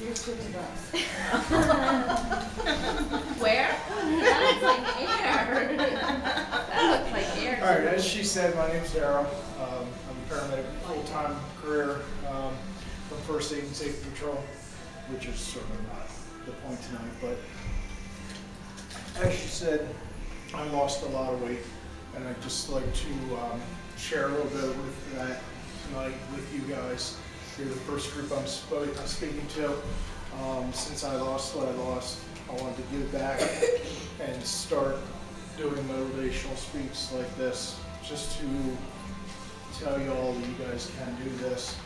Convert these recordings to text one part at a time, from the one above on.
Here's 50 bucks. Where? That looks like air. That looks like air. All right, as she said, my name's Daryl. I'm a paramedic, full-time career from First Aid and Safety Patrol, which is sort of not the point tonight. But as she said, I lost a lot of weight, and I'd just like to share a little bit with that tonight with you guys. You're the first group I'm speaking to. Since I lost what I lost, I wanted to give back and start doing motivational speaks like this, just to tell you all that you guys can do this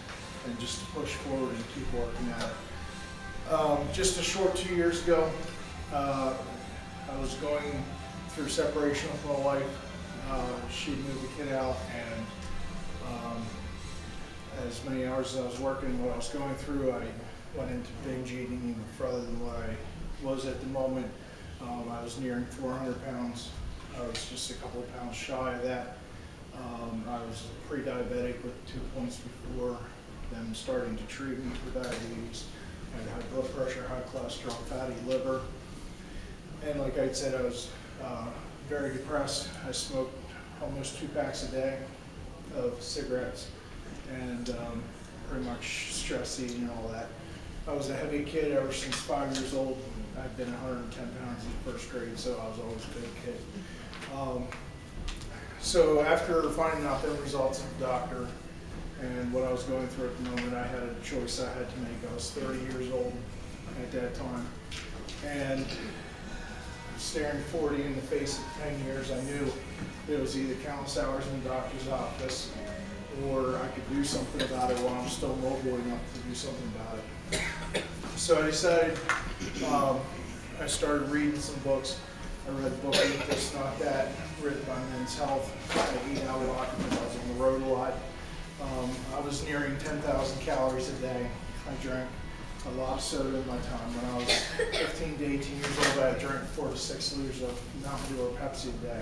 and just to push forward and keep working at it. Just a short 2 years ago, I was going through separation with my wife. She moved the kid out, and as many hours as I was working, what I was going through, I went into binge eating even further than what I was at the moment. I was nearing 400 pounds. I was just a couple of pounds shy of that. I was pre-diabetic with 2 points before them starting to treat me for diabetes. I had high blood pressure, high cholesterol, fatty liver. And like I said, I was very depressed. I smoked almost 2 packs a day of cigarettes, and pretty much stress eating and all that. I was a heavy kid ever since 5 years old. I'd been 110 pounds in first grade, so I was always a big kid. So after finding out the results of the doctor and what I was going through at the moment, I had a choice I had to make. I was 30 years old at that time, and staring 40 in the face of 10 years, I knew it was either countless hours in the doctor's office, or I could do something about it while I'm still mobile enough to do something about it. So I decided, I started reading some books. I read the book, Eat This, Not That, written by Men's Health. I ate out a lot because I was on the road a lot. I was nearing 10,000 calories a day. I drank a lot of soda in my time. When I was 15 to 18 years old, I drank 4 to 6 liters of Mountain Dew or Pepsi a day.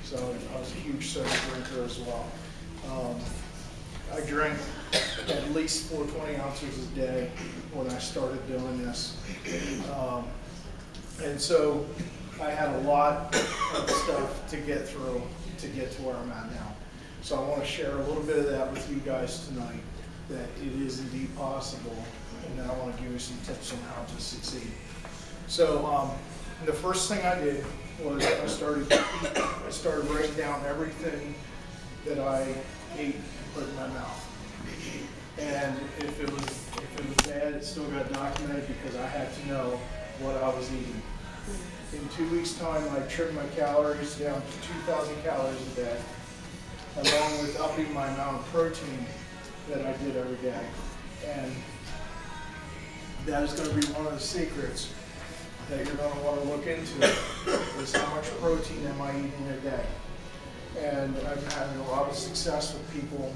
So I was a huge soda drinker as well. I drank at least 420 ounces a day when I started doing this. And so I had a lot of stuff to get through to get to where I'm at now. So I want to share a little bit of that with you guys tonight, that it is indeed possible, and then I want to give you some tips on how to succeed. So the first thing I did was I started writing down everything that I ate and put in my mouth. And if it was bad, it still got documented because I had to know what I was eating. In 2 weeks' time, I trimmed my calories down to 2,000 calories a day, along with upping my amount of protein that I did every day. And that is going to be one of the secrets that you're going to want to look into, is how much protein am I eating a day. And I've been having a lot of success with people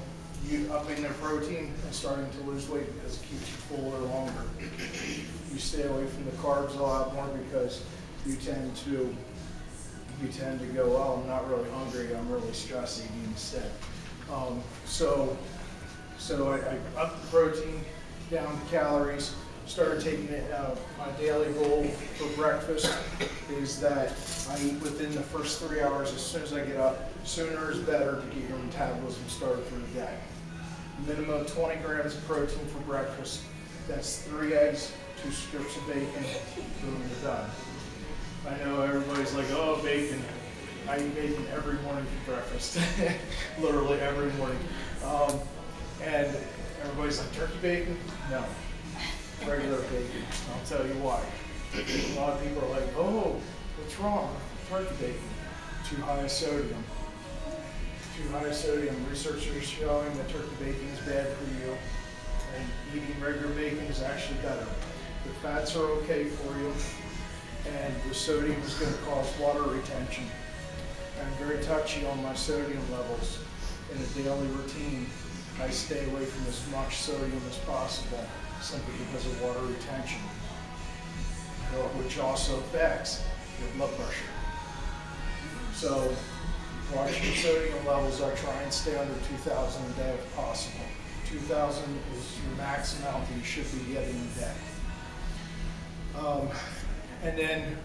upping their protein and starting to lose weight because it keeps you fuller longer. You stay away from the carbs a lot more because you tend to go, well, I'm not really hungry, I'm really stress eating instead. So I upped the protein, down the calories, started taking it out. My daily goal for breakfast is that I eat within the first 3 hours as soon as I get up. Sooner is better to get your metabolism started for the day. Minimum of 20 grams of protein for breakfast. That's 3 eggs, 2 strips of bacon, boom, you're done. I know everybody's like, oh, bacon. I eat bacon every morning for breakfast, literally every morning. And everybody's like, turkey bacon? No, regular bacon. I'll tell you why. A lot of people are like, oh, what's wrong with turkey bacon? Too high of sodium. Too high of sodium. Research is showing that turkey bacon is bad for you, and eating regular bacon is actually better. The fats are okay for you, and the sodium is going to cause water retention. I'm very touchy on my sodium levels. In a daily routine, I stay away from as much sodium as possible, simply because of water retention, which also affects your blood pressure. So watch your sodium levels. I try and stay under 2,000 a day if possible. 2,000 is your max amount that you should be getting a day. And then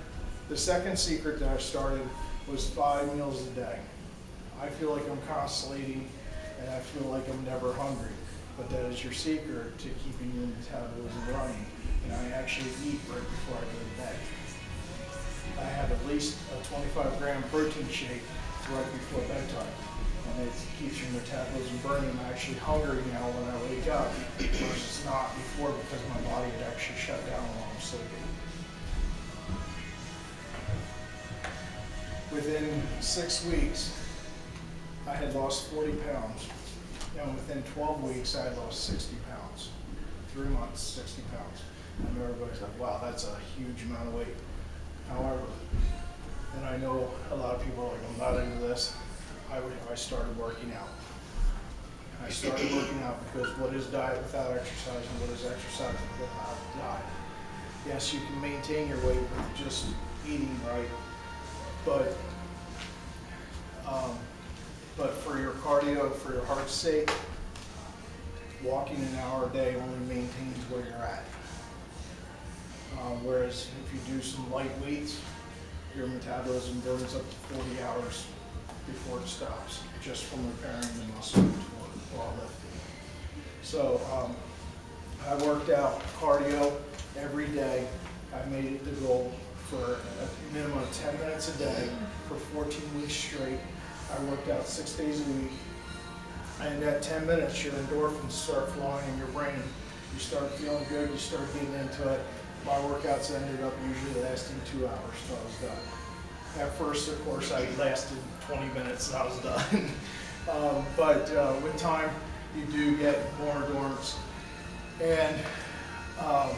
the second secret that I started was 5 meals a day. I feel like I'm constantly eating, and I feel like I'm never hungry. But that is your secret to keeping your metabolism running. And I actually eat right before I go to bed. I have at least a 25-gram protein shake right before bedtime. And it keeps your metabolism burning. I'm actually hungry now when I wake up versus not before, because my body had actually shut down while I'm sleeping. Within 6 weeks, I had lost 40 pounds. And within 12 weeks, I had lost 60 pounds. 3 months, 60 pounds. And everybody's like, wow, that's a huge amount of weight. However, and I know a lot of people are like, I'm not into this. I started working out. I started working out because what is diet without exercise, and what is exercise without diet? Yes, you can maintain your weight with just eating right, but for your cardio, for your heart's sake, walking an hour a day only maintains where you're at. Whereas if you do some light weights, your metabolism burns up to 40 hours before it stops, just from repairing the muscle while lifting. So I worked out cardio every day. I made it the goal for a minimum of 10 minutes a day for 14 weeks straight. I worked out 6 days a week. And at 10 minutes, your endorphins start flowing in your brain. You start feeling good, you start getting into it. My workouts ended up usually lasting 2 hours till I was done. At first, of course, I lasted 20 minutes and I was done. But with time, you do get more endurance. And I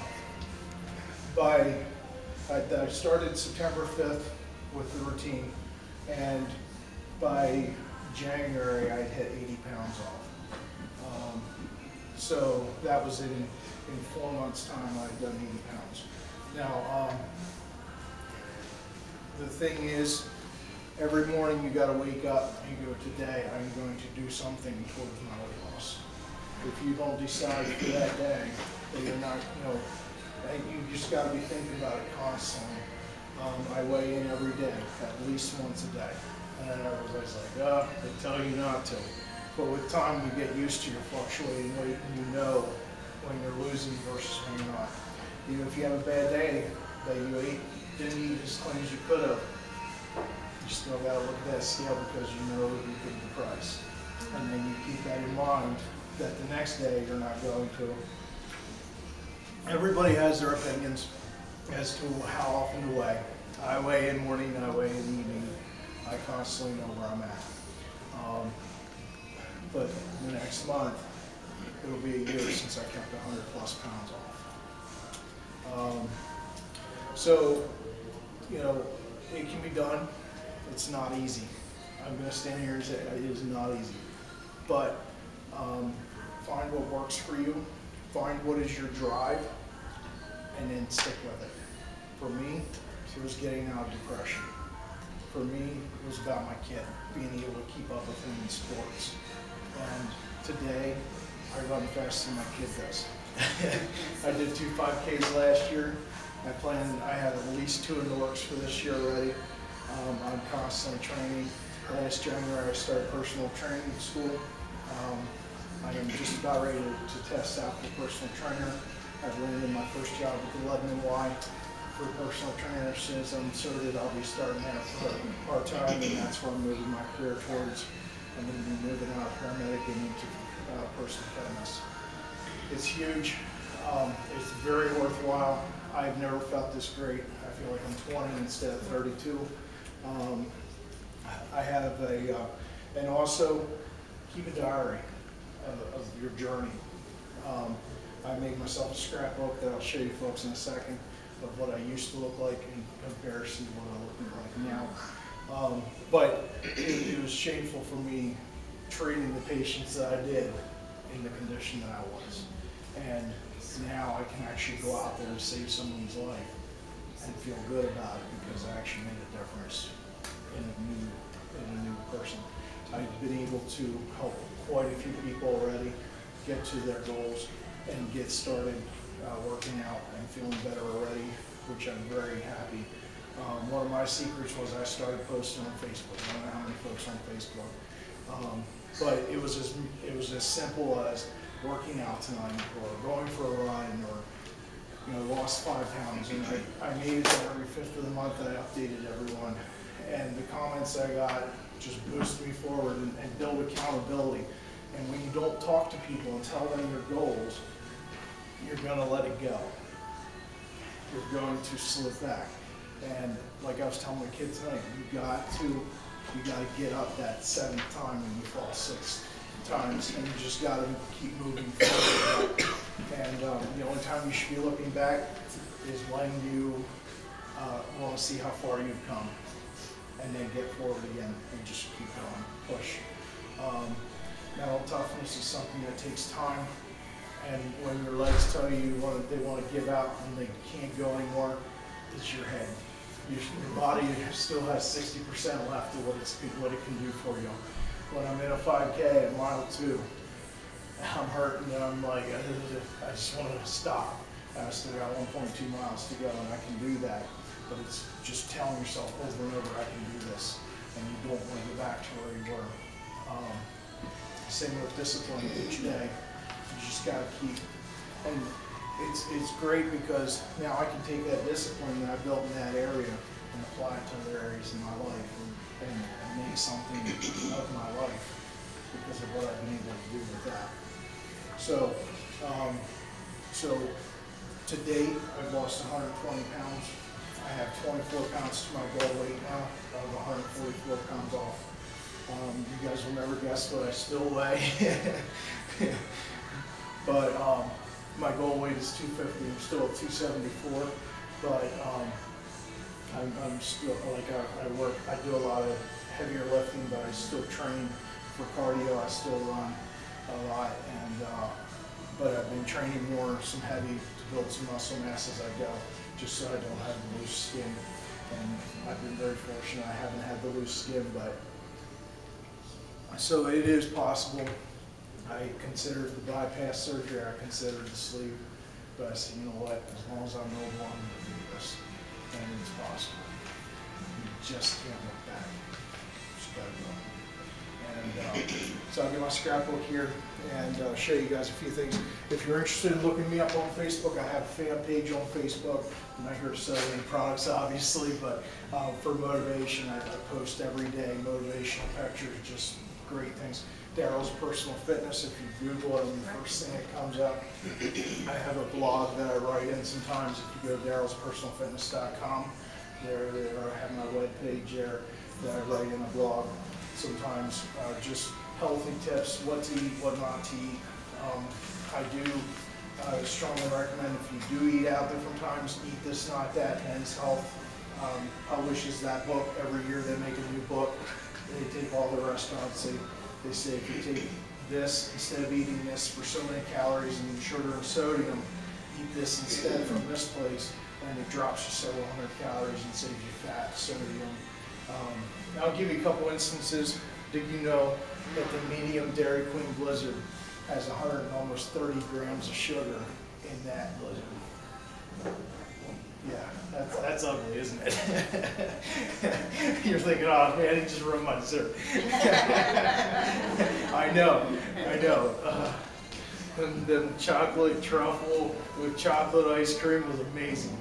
started September 5th with the routine, and by January, I'd hit 80 pounds off. So that was in 4 months' time, I'd done 80 pounds. Now, the thing is, every morning you gotta wake up and you go, today I'm going to do something towards my weight loss. If you don't decide for that day that you're not, you just gotta be thinking about it constantly. I weigh in every day, at least once a day. And then everybody's like, oh, they tell you not to. But with time, you get used to your fluctuating weight, and you know when you're losing versus when you're not. Even if you have a bad day that you didn't eat as clean as you could have, you still got to look at that scale because you know you paid the price. And then you keep that in mind that the next day you're not going to. Everybody has their opinions as to how often to weigh. I weigh in morning, I weigh in evening. I constantly know where I'm at. But the next month, it'll be a year since I kept 100+ pounds off. So, it can be done. It's not easy. I'm going to stand here and say it is not easy. But find what works for you. Find what is your drive, and then stick with it. For me, it was getting out of depression. For me, it was about my kid, being able to keep up with him in sports. And today, I run faster than my kid does. I did 2 5Ks last year. I have at least 2 in the works for this year already. I'm constantly training. Last January, I started personal training school. I am just about ready to test out for personal trainer. I've landed my first job with 11NY for personal trainer. As soon as I'm inserted, I'll be starting that part-time, and that's where I'm moving my career towards. I'm going to be moving out of paramedic and into personal fitness. It's huge. It's very worthwhile. I've never felt this great. I feel like I'm 20 instead of 32. I have and also keep a diary of your journey. I made myself a scrapbook that I'll show you folks in a second of what I used to look like in comparison to what I look like now. But it was shameful for me treating the patients that I did in the condition that I was. And now I can actually go out there and save someone's life and feel good about it because I actually made a difference in a new person. I've been able to help quite a few people already get to their goals and get started working out and feeling better already. which I'm very happy. One of my secrets was I started posting on Facebook. I don't know how many folks on Facebook. But it was as simple as working out tonight, or going for a run, or lost 5 pounds, and I made it to every 5th of the month. I updated everyone, and the comments I got just boosted me forward and build accountability. And when you don't talk to people and tell them your goals, you're going to let it go. You're going to slip back. And like I was telling my kids tonight, you got to get up that 7th time when you fall 6 times, and you just got to keep moving forward. And the only time you should be looking back is when you want to see how far you've come, and then get forward again and just keep going, push. Mental toughness is something that takes time, and when your legs tell you they want to give out and they can't go anymore, it's your head. Your body still has 60% left of what it can do for you. When I'm in a 5K at mile 2, I'm hurting and I'm like, I just want to stop. I still got 1.2 miles to go, and I can do that. But it's just telling yourself over and over, I can do this, and you don't want to go back to where you were. Same with discipline each day. You just got to keep, and it's great because now I can take that discipline that I built in that area and apply it to other areas in my life, and make something of my life because of what I've been able to do with that. So, to date, I've lost 120 pounds. I have 24 pounds to my goal weight now. I'm 144 pounds off. You guys will never guess what I still weigh. But my goal weight is 250. I'm still at 274. But I'm still, I do a lot of heavier lifting, but I still train for cardio. I still run a lot, and but I've been training more, some heavy, to build some muscle mass as I go, just so I don't have loose skin. And I've been very fortunate. I haven't had the loose skin, but so it is possible. I considered the bypass surgery. I considered the sleeve, but I said, you know what? As long as I'm mobile, I'm going to do this, and it's possible. You just can't look back. You just got to go. And so I'll get my scrapbook here and show you guys a few things. If you're interested in looking me up on Facebook, I have a fan page on Facebook. I'm not here to sell any products, obviously, but for motivation, I post every day motivational pictures, just great things. Daryl's Personal Fitness, if you Google it, the first thing that comes up. I have a blog that I write in sometimes. If you go to darylspersonalfitness.com, there I have my web page there that I write in a blog. Sometimes just healthy tips, what to eat, what not to eat. I do strongly recommend, if you do eat out different times, eat this, not that. Men's Health publishes that book every year. They make a new book. They take all the restaurants. They say if you take this instead of eating this for so many calories and sugar and sodium, eat this instead from this place, and it drops you several hundred calories and saves you fat, sodium. I'll give you a couple instances. Did you know that the medium Dairy Queen Blizzard has almost 30 grams of sugar in that blizzard? Yeah, that's ugly, isn't it? You're thinking, oh man, he just ruined my dessert. I know. And then chocolate truffle with chocolate ice cream was amazing,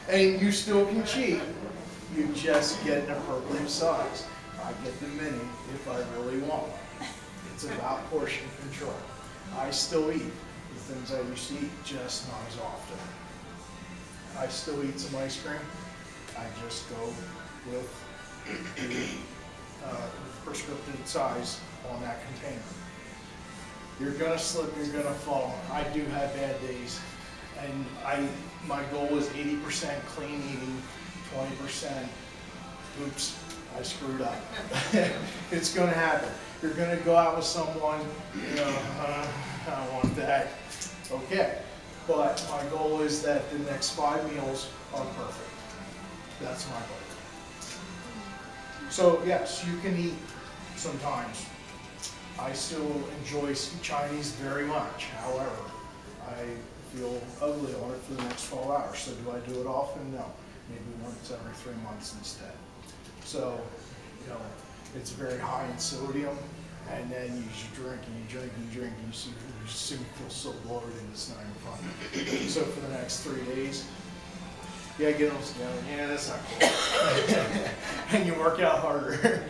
and you still can cheat. You just get an appropriate size. I get the mini if I really want one. It's about portion control. I still eat the things I used to eat, just not as often. I still eat some ice cream. I just go with the prescriptive size on that container. You're gonna slip, you're gonna fall. I do have bad days, and my goal is 80% clean eating, 20%, oops, I screwed up. It's gonna happen. You're gonna go out with someone, I don't want that. Okay, but my goal is that the next 5 meals are perfect. That's my goal. So yes, you can eat sometimes. I still enjoy Chinese very much. However, if feel ugly on it for the next 12 hours. So do I do it often? No. Maybe once every 3 months instead. So, you know, it's very high in sodium, and then you just drink and you drink and you drink and you soon feel so bloated it's not even fun. So for the next 3 days, yeah, get them together. Yeah, that's not cool. And you work out harder.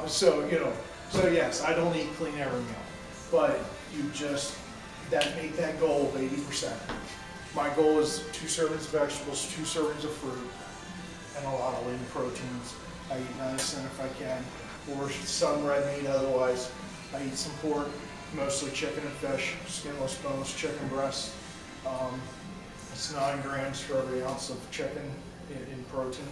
So, you know, so yes, I don't eat clean every meal, but you just, make that goal of 80%. My goal is 2 servings of vegetables, 2 servings of fruit, and a lot of lean proteins. I eat venison if I can, or some red meat otherwise. I eat some pork, mostly chicken and fish, skinless, boneless chicken breast. It's 9 grams for every ounce of chicken in protein.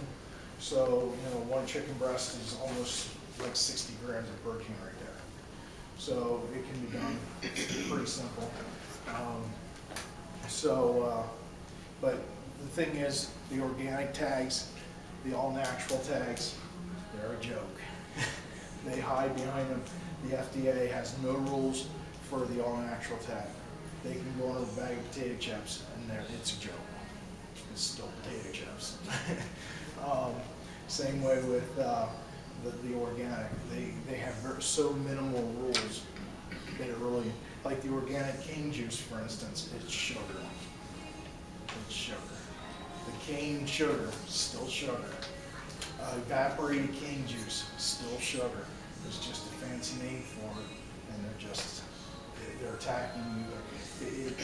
So, you know, 1 chicken breast is almost like 60 grams of protein right there. So it can be done pretty simple. But the thing is, the organic tags, the all-natural tags, they're a joke. They hide behind them. The FDA has no rules for the all-natural tag. They can go on a bag of potato chips, and it's a joke. It's still potato chips. Same way with the organic. They have so minimal rules that it really, like the organic cane juice, for instance, it's sugar. It's sugar. The cane sugar, still sugar. Evaporated cane juice, still sugar. It's just a fancy name for it, and they're attacking you.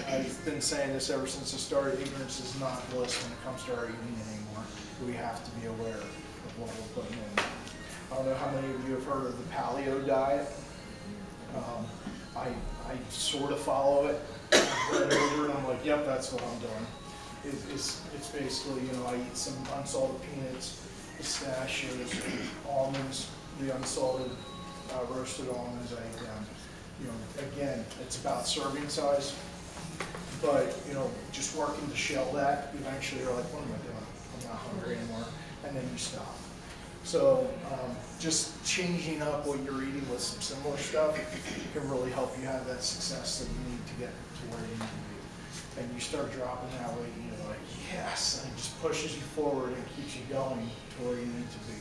I've been saying this ever since I started. Ignorance is not bliss when it comes to our eating anymore. We have to be aware of what we're putting in. I don't know how many of you have heard of the paleo diet. I sort of follow it. I read over it, I'm like, yep, that's what I'm doing. It's basically, you know, I eat some unsalted peanuts, pistachios, almonds, the unsalted roasted almonds I eat them. You know, again, it's about serving size, but, you know, just working to shell that, eventually you're like, what am I doing? I'm not hungry anymore, and then you stop. So just changing up what you're eating with some similar stuff can really help you have that success that you need to get to where you need to be. And you start dropping that weight, and you're like, yes, and it just pushes you forward and keeps you going to where you need to be.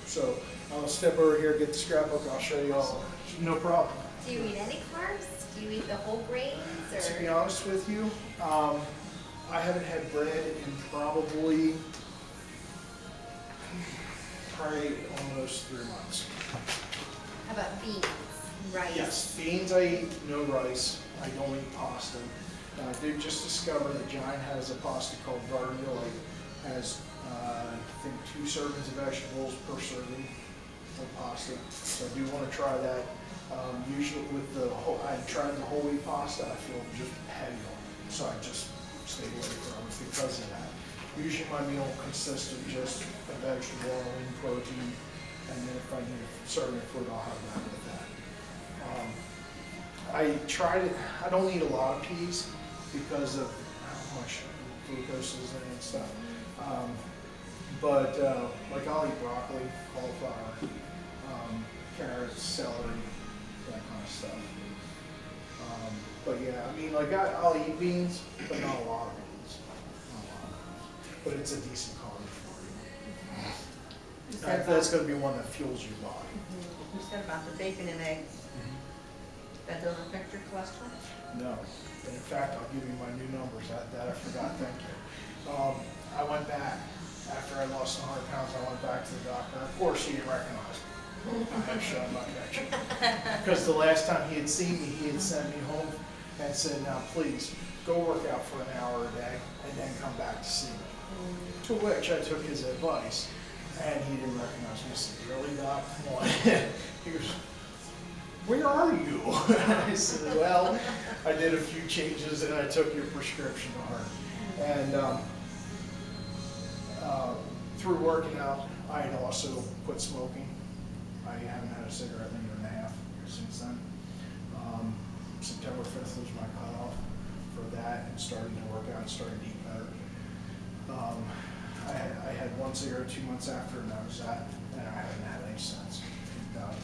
So I'll step over here, get the scrapbook, I'll show you all. No problem. Do you eat any carbs? Do you eat the whole grains? Or? To be honest with you, I haven't had bread in probably almost 3 months. How about beans, rice? Yes, beans I eat, no rice. I don't eat pasta. I did just discover that Giant has a pasta called Gardenville. Has I think 2 servings of vegetables per serving of pasta. So I do want to try that. Usually with I tried the whole wheat pasta, I feel just heavy on it. So I just stay away from it because of that. Usually my meal consists of just a vegetable, a lean protein, and then if I need a serving of fruit, I'll have that with that. I tried it. I don't eat a lot of peas because of how much glucose is in it and stuff. Like I'll eat broccoli, cauliflower, carrots, celery, that kind of stuff. But yeah, I mean, like I'll eat beans, but not a lot of beans. Not a lot. But it's a decent carb for you. That's going to be one that fuels your body. You said about the bacon and eggs. That doesn't affect your cholesterol? No. And in fact, I'll give you my new numbers. That I forgot. Thank you. I went back. After I lost 100 pounds, I went back to the doctor. Of course, he didn't recognize me. I had shown my connection. Because the last time he had seen me, he had sent me home and said, now please, go work out for an hour a day and then come back to see me. To which I took his advice, and he didn't recognize me. I said, really, Doc? Come on. He goes, where are you? I said, well, I did a few changes and I took your prescription to heart. And through working out, I had also quit smoking. I haven't had a cigarette in a year and a half since then. September 5th was my cutoff for that, and starting to work out and starting to eat better. I had 1 cigarette 2 months after, and that was that, and I haven't had any since.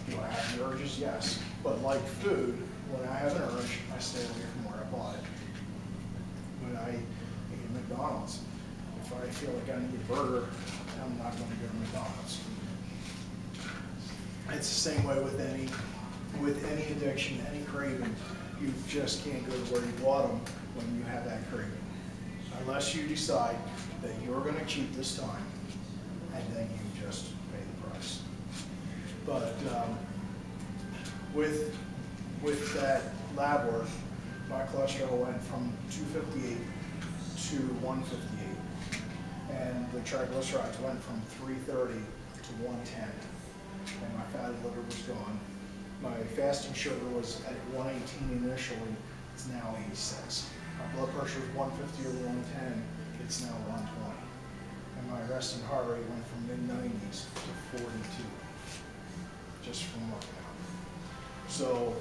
Do I have the urges? Yes. But like food, when I have an urge, I stay away from where I bought it. I feel like I need a burger, I'm not going to go to McDonald's. It's the same way with any addiction, any craving. You just can't go to where you bought them when you have that craving, unless you decide that you're going to cheat this time, and then you just pay the price. But with that lab work, my cholesterol went from 258 to 158, and the triglycerides went from 330 to 110, and my fatty liver was gone. My fasting sugar was at 118 initially, it's now 86. My blood pressure was 150 over 110, it's now 120. And my resting heart rate went from mid-90s to 42, just from working out. So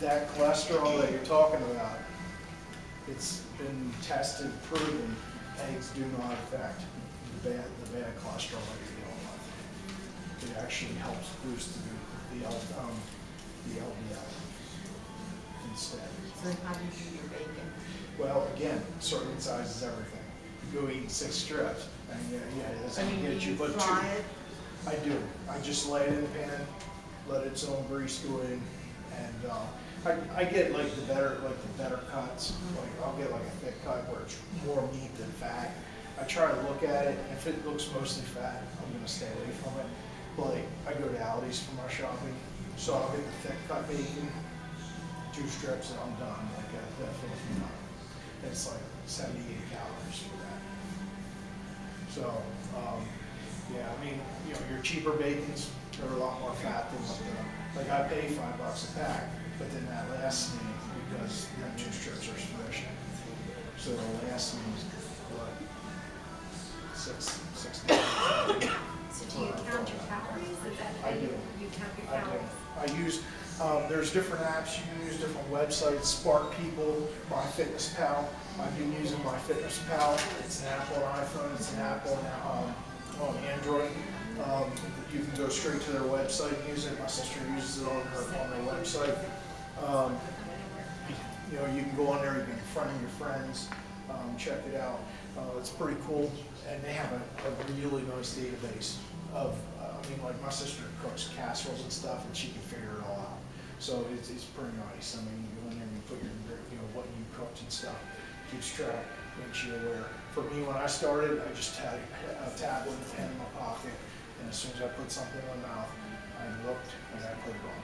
that cholesterol that you're talking about, it's been tested, proven, eggs do not affect the bad cholesterol that you're dealing with. It actually helps boost the LDL instead. So how do you do your bacon? Well, again, serving size is everything. You go eat 6 strips, and yeah, it doesn't get you, but 2. Fry it? I do. I just lay it in the pan, let its own grease go in, and I get like the better cuts. Like I'll get like a thick cut where it's more meat than fat. I try to look at it, and if it looks mostly fat, I'm gonna stay away from it. Like I go to Aldi's for my shopping, so I'll get the thick cut bacon, 2 strips, and I'm done. Like that fills me up. It's like 78 calories for that. So yeah, I mean, you know, your cheaper bacons are a lot more fat than what like I pay $5 a pack, but then that lasts me because them 2 strips are sufficient. So it lasts me what, 6 days. So do you count your calories? Is that I do. You count your calories? I use, there's different apps you can use, different websites, Spark People, MyFitnessPal. I've been using MyFitnessPal. It's an app on iPhone, it's an app on Android. You can go straight to their website and use it. My sister uses it on their website. You know, you can go on there, you can friend your friends, check it out. It's pretty cool, and they have a really nice database of, I mean, like my sister cooks casseroles and stuff, and she can figure it all out. So it's pretty nice. I mean, you go in there and you put your, you know, what you cooked and stuff, keeps track, makes you aware. For me, when I started, I just had a tablet and a pen in my pocket, and as soon as I put something in my mouth, I looked and I put it on.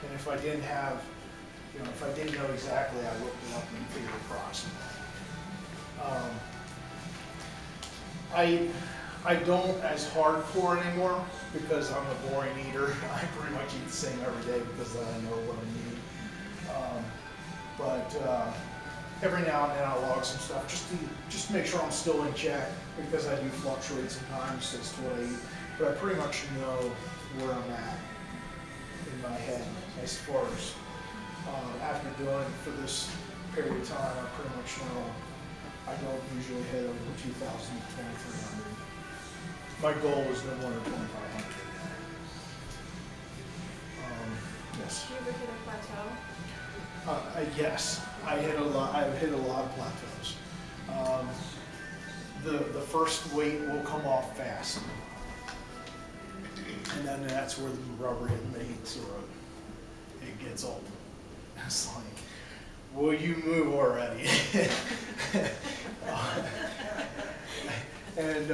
And if I didn't have, you know, if I didn't know exactly, I looked it up and figured approximately. I don't as hardcore anymore because I'm a boring eater. I pretty much eat the same every day because I know what I need. But every now and then I'll log some stuff just to make sure I'm still in check because I do fluctuate sometimes as to what I eat. But I pretty much know where I'm at in my head as far as after doing it for this period of time, I pretty much know I don't usually hit over 2,000 to 2,300. My goal is no more than 2,500. Yes. Do you ever hit a plateau? Yes, I've hit a lot of plateaus. The first weight will come off fast, and then that's where the rubber meets the road. It gets old. It's like, will you move already? And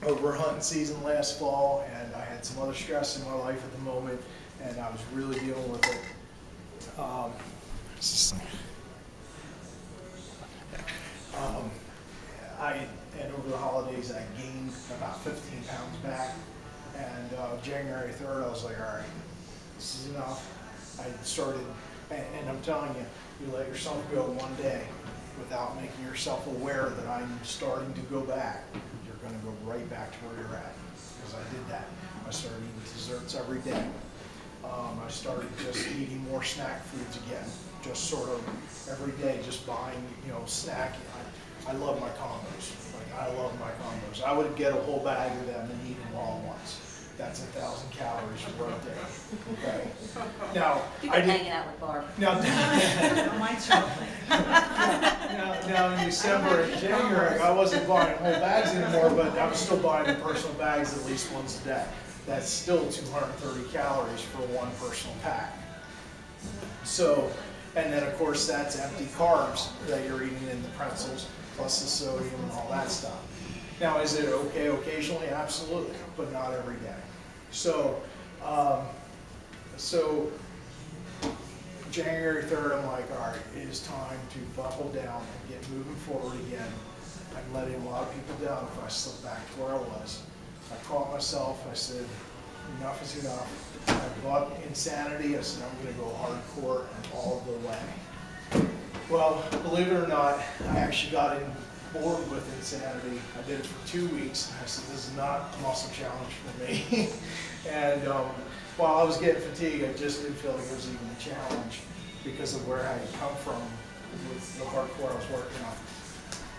over hunting season last fall, and I had some other stress in my life at the moment, and I was really dealing with it. And over the holidays, I gained about 15 pounds back, and January 3rd, I was like, all right, this is enough. I started, and I'm telling you, you let yourself go one day without making yourself aware that I'm starting to go back, you're going to go right back to where you're at, because I did that. I started eating desserts every day. I started just eating more snack foods again, just sort of every day, just buying, you know, snack. I love my combos. Like, I love my combos. I would get a whole bag of them and eat them all at once. That's 1,000 calories right there. Okay. Now, You've been hanging out with Barb. Now, Mine's chocolate. now, now in December and January, I wasn't buying whole bags anymore, but I was still buying the personal bags at least once a day. That's still 230 calories for one personal pack. So, and then of course that's empty carbs that you're eating in the pretzels, plus the sodium and all that stuff. Now, is it okay occasionally? Absolutely, but not every day. So, January 3rd, I'm like, all right, it is time to buckle down and get moving forward again. I'm letting a lot of people down if I slip back to where I was. I caught myself, I said, enough is enough. I bought insanity, I said, I'm gonna go hardcore and all the way. Well, believe it or not, I actually got bored with insanity. I did it for 2 weeks, and I said, this is not a muscle challenge for me. And while I was getting fatigued, I just didn't feel like it was even a challenge because of where I had come from with the hardcore I was working on.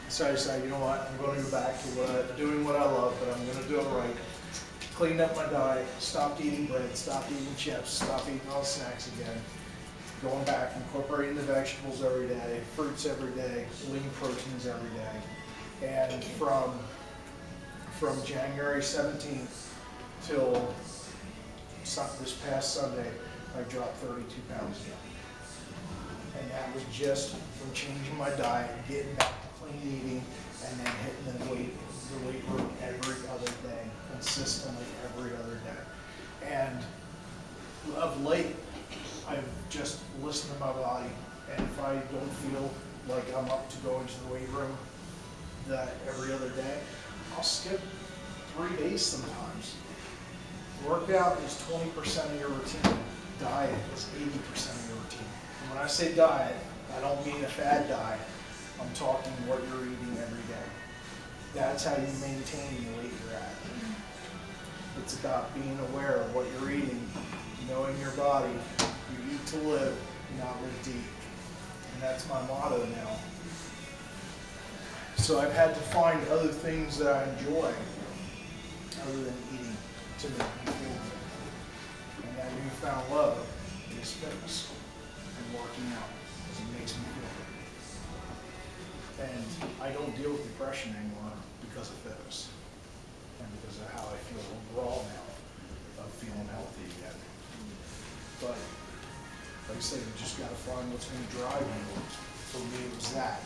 So I decided, you know what, I'm going to go back to doing what I love, but I'm going to do it right. Cleaned up my diet, stopped eating bread, stopped eating chips, stopped eating all the snacks again. Going back, incorporating the vegetables every day, fruits every day, lean proteins every day. And from January 17th till this past Sunday, I dropped 32 pounds again. And that was just from changing my diet, getting back to clean eating, and then hitting the weight room every other day, consistently every other day. And of late, I've just listened to my body, and if I don't feel like I'm up to go into the weight room every other day, I'll skip 3 days sometimes. Workout is 20% of your routine. Diet is 80% of your routine. And when I say diet, I don't mean a fad diet. I'm talking what you're eating every day. That's how you maintain the weight you're at. It's about being aware of what you're eating, knowing your body. You eat to live, not live to eat. And that's my motto now. So I've had to find other things that I enjoy other than eating to make me feel good. And that newfound love is fitness and working out because it makes me feel good. And I don't deal with depression anymore because of fitness and because of how I feel overall now of feeling healthy again. But like I said, you just got to find what's going to drive you. For me, it was that.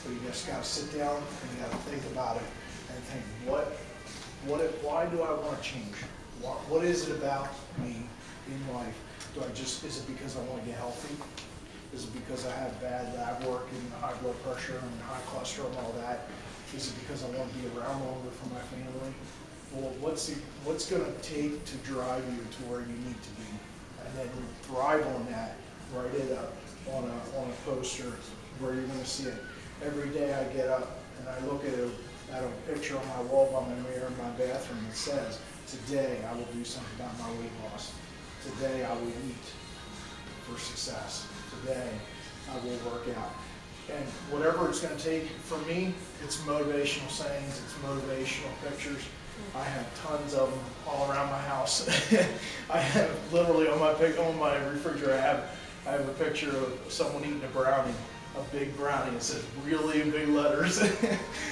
So you just got to sit down and you got to think about it and think, why do I want to change? What is it about me in life? Is it because I want to get healthy? Is it because I have bad lab work and high blood pressure and high cholesterol and all that? Is it because I want to be around longer for my family? Well, what's going to take to drive you to where you need to be? And then you thrive on that, write it up on a poster where you're going to see it. Every day I get up and I look at a picture on my wall by my mirror in my bathroom that says, today I will do something about my weight loss. Today I will eat for success. Today I will work out. And whatever it's going to take, for me, it's motivational sayings, it's motivational pictures. I have tons of them all around my house. I have literally on my refrigerator, I have a picture of someone eating a brownie, a big brownie. It says really in big letters.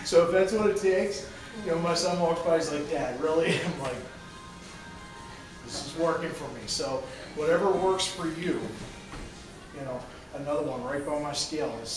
So if that's what it takes, you know, my son walks by, he's like, Dad, really? I'm like, this is working for me. So whatever works for you, you know, another one right by my scale is